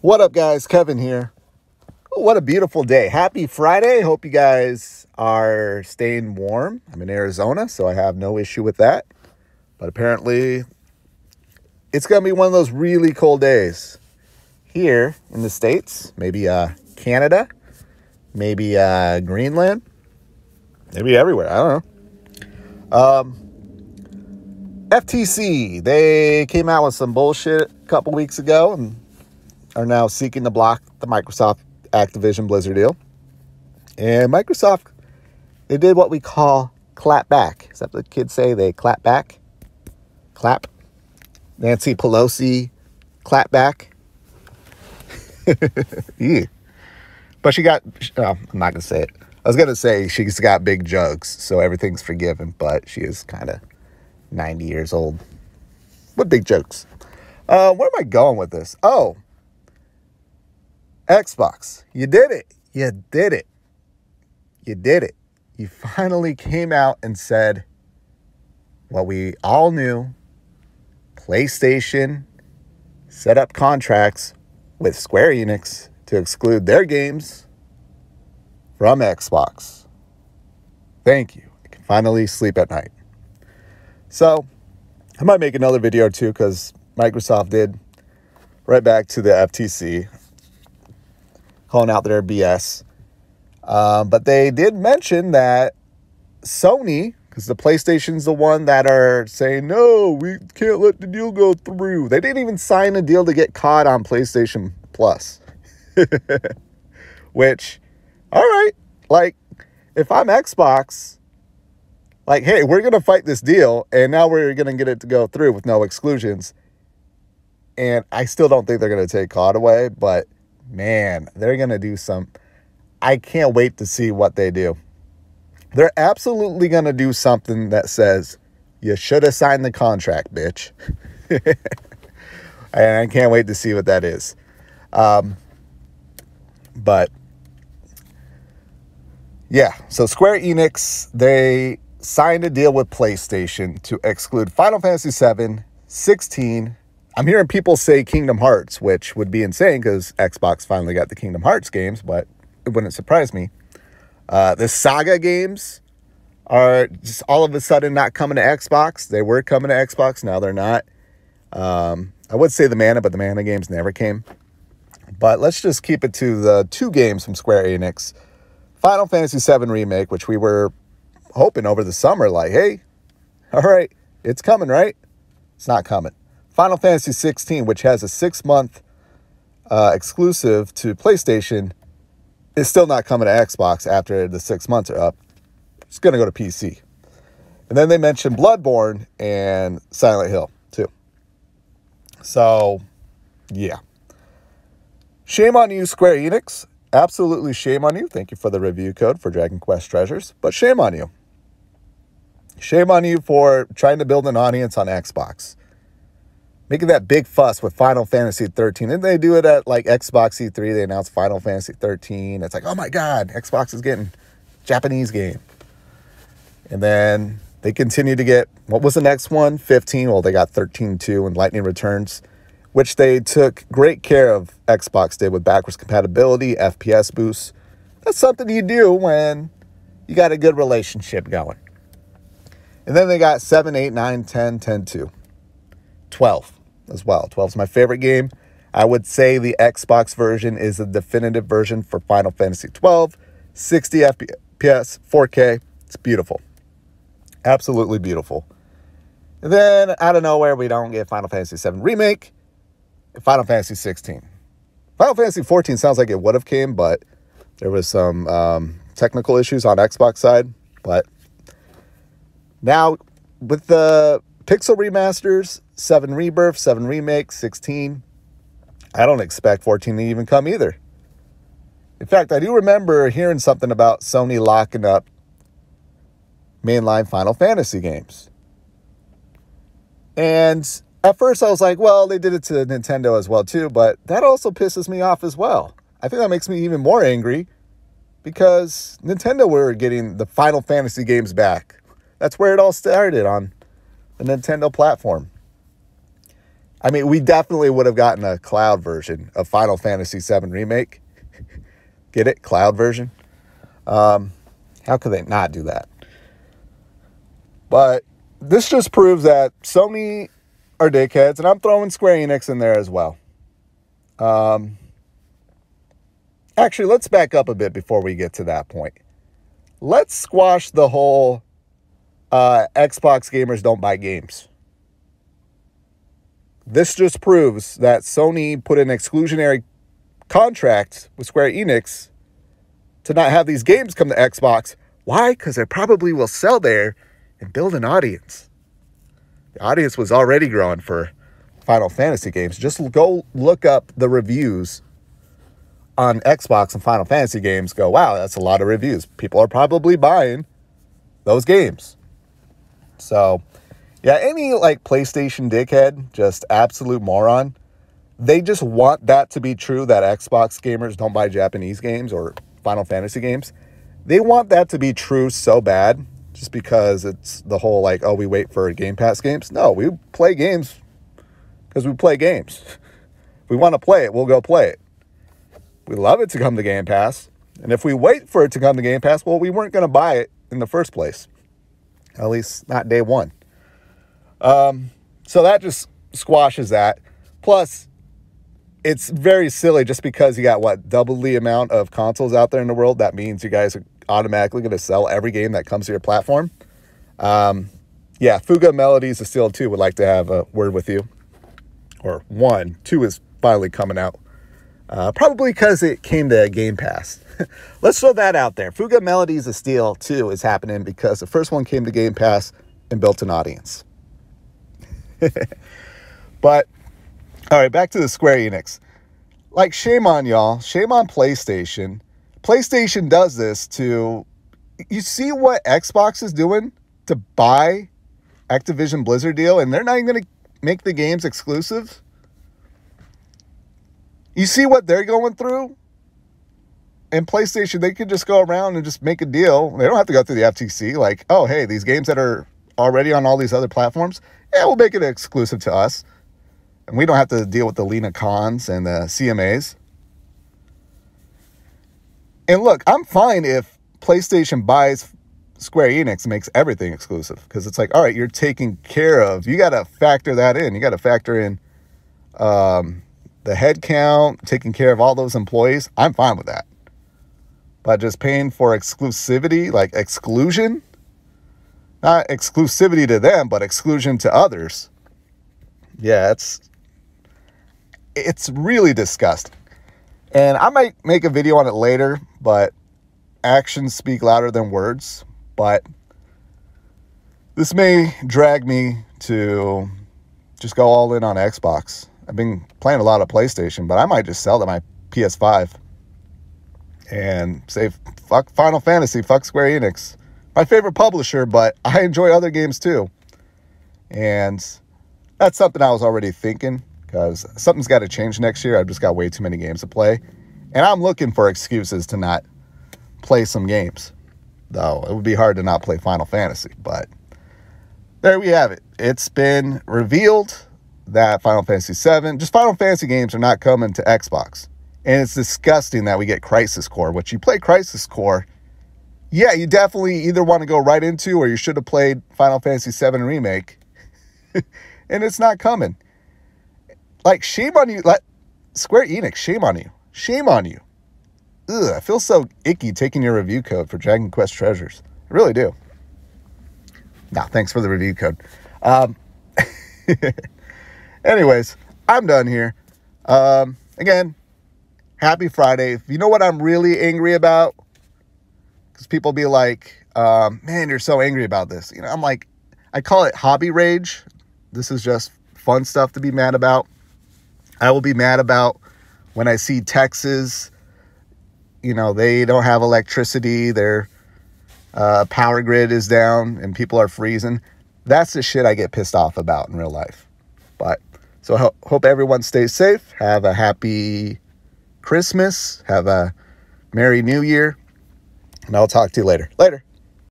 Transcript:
What up, guys? Kevin here. What a beautiful day. Happy Friday. Hope you guys are staying warm. I'm in Arizona, so I have no issue with that. But apparently, it's going to be one of those really cold days here in the States. Maybe Canada, maybe Greenland, maybe everywhere. I don't know. FTC, they came out with some bullshit a couple weeks ago and are now seeking to block the Microsoft Activision Blizzard deal. And Microsoft, they did what we call clap back. Is that what the kids say? They clap back? Clap. Nancy Pelosi, clap back. Yeah. But she got, I'm not going to say it. I was going to say she's got big jugs, so everything's forgiven, but she is kind of 90 years old with big jokes. Where am I going with this? Oh, Xbox. You did it. You did it. You did it. You finally came out and said what we all knew. PlayStation set up contracts with Square Enix to exclude their games from Xbox. Thank you. I can finally sleep at night. So, I might make another video or two because Microsoft did right back to the FTC, calling out their BS. But they did mention that Sony, because the PlayStation's the one that are saying, no, we can't let the deal go through. They didn't even sign a deal to get caught on PlayStation Plus. Which, all right, like, if I'm Xbox, like, hey, we're going to fight this deal, and now we're going to get it to go through with no exclusions. And I still don't think they're going to take COD away, but, man, they're going to do some. I can't wait to see what they do. They're absolutely going to do something that says, you should have signed the contract, bitch. And I can't wait to see what that is. But, yeah, so Square Enix, they signed a deal with PlayStation to exclude Final Fantasy VII, 16. I'm hearing people say Kingdom Hearts, which would be insane because Xbox finally got the Kingdom Hearts games, but it wouldn't surprise me. The Saga games are just all of a sudden not coming to Xbox. They were coming to Xbox. Now they're not. I would say the Mana, but the Mana games never came. But let's just keep it to the two games from Square Enix. Final Fantasy VII Remake, which we were hoping over the summer, like, hey, all right, it's coming, right? It's not coming. Final Fantasy 16, which has a 6-month exclusive to PlayStation, is still not coming to Xbox after the 6 months are up. It's going to go to PC. And then they mentioned Bloodborne and Silent Hill, too. So, yeah. Shame on you, Square Enix. Absolutely shame on you. Thank you for the review code for Dragon Quest Treasures. But shame on you. Shame on you for trying to build an audience on Xbox. Making that big fuss with Final Fantasy 13. Didn't they do it at like Xbox E3? They announced Final Fantasy 13. It's like, oh my God, Xbox is getting Japanese game. And then they continue to get, what was the next one? 15. Well, they got 13-2 and Lightning Returns, which they took great care of. Xbox did with backwards compatibility, FPS boosts. That's something you do when you got a good relationship going. And then they got 7, 8, 9, 10, 10-2. 12 as well. 12 is my favorite game. I would say the Xbox version is the definitive version for Final Fantasy 12. 60 FPS, 4K. It's beautiful. Absolutely beautiful. And then, out of nowhere, we don't get Final Fantasy 7 Remake. Final Fantasy 16. Final Fantasy 14 sounds like it would have came, but there was some technical issues on Xbox side. But now, with the Pixel remasters, 7 Rebirth, 7 Remake, 16, I don't expect 14 to even come either. In fact, I do remember hearing something about Sony locking up mainline Final Fantasy games. And at first I was like, well, they did it to Nintendo as well too, but that also pisses me off as well. I think that makes me even more angry because Nintendo were getting the Final Fantasy games back. That's where it all started, on the Nintendo platform. I mean, we definitely would have gotten a cloud version of Final Fantasy VII Remake. Get it? Cloud version. How could they not do that? But this just proves that Sony are dickheads, and I'm throwing Square Enix in there as well. Actually, let's back up a bit before we get to that point. Let's squash the whole Xbox gamers don't buy games. This just proves that Sony put an exclusionary contract with Square Enix to not have these games come to Xbox. Why? Because they probably will sell there and build an audience. The audience was already growing for Final Fantasy games. Just go look up the reviews on Xbox and Final Fantasy games. Go, wow, that's a lot of reviews. People are probably buying those games. So, yeah, any like PlayStation dickhead, just absolute moron. They just want that to be true, that Xbox gamers don't buy Japanese games or Final Fantasy games. They want that to be true so bad, just because it's the whole like, oh, we wait for Game Pass games. No, we play games because we play games. If we want to play it, we'll go play it. We love it to come to Game Pass. And if we wait for it to come to Game Pass, well, we weren't going to buy it in the first place. At least not day one. So that just squashes that. Plus, it's very silly just because you got, what, double the amount of consoles out there in the world. That means you guys are automatically going to sell every game that comes to your platform. Yeah, Fuga Melodies of Steel 2 would like to have a word with you. Or 1. 2 is finally coming out. Probably because it came to Game Pass. Let's throw that out there. Fuga Melodies of Steel 2 is happening because the first one came to Game Pass and built an audience. But, all right, back to the Square Enix. Like, shame on y'all. Shame on PlayStation. PlayStation does this to... You see what Xbox is doing to buy Activision Blizzard deal, and they're not even going to make the games exclusive? You see what they're going through? And PlayStation, they could just go around and just make a deal. They don't have to go through the FTC. Like, oh, hey, these games that are already on all these other platforms, yeah, we'll make it exclusive to us. And we don't have to deal with the Lena Khans and the CMAs. And look, I'm fine if PlayStation buys Square Enix and makes everything exclusive. Because it's like, all right, you're taking care of... You got to factor that in. You got to factor in the head count, taking care of all those employees. I'm fine with that. But just paying for exclusivity, like exclusion... Not exclusivity to them, but exclusion to others. Yeah, it's really disgusting. And I might make a video on it later, but actions speak louder than words. But this may drag me to just go all in on Xbox. I've been playing a lot of PlayStation, but I might just sell to my PS5 and say, fuck Final Fantasy, fuck Square Enix. My favorite publisher, but I enjoy other games too. And that's something I was already thinking, because something's got to change next year. I've just got way too many games to play. And I'm looking for excuses to not play some games. Though it would be hard to not play Final Fantasy. But there we have it. It's been revealed that Final Fantasy VII, just Final Fantasy games, are not coming to Xbox. And it's disgusting that we get Crisis Core. Which you play Crisis Core... Yeah, you definitely either want to go right into, or you should have played Final Fantasy VII Remake. And it's not coming. Like, shame on you. Square Enix, shame on you. Shame on you. Ugh, I feel so icky taking your review code for Dragon Quest Treasures. I really do. Nah, thanks for the review code. Anyways, I'm done here. Again, happy Friday. If you know what I'm really angry about... Because people be like, man, you're so angry about this. You know, I'm like, I call it hobby rage. This is just fun stuff to be mad about. I will be mad about when I see Texas, you know, they don't have electricity. Their power grid is down and people are freezing. That's the shit I get pissed off about in real life. But so hope everyone stays safe. Have a happy Christmas. Have a Merry New Year. And I'll talk to you later. Later.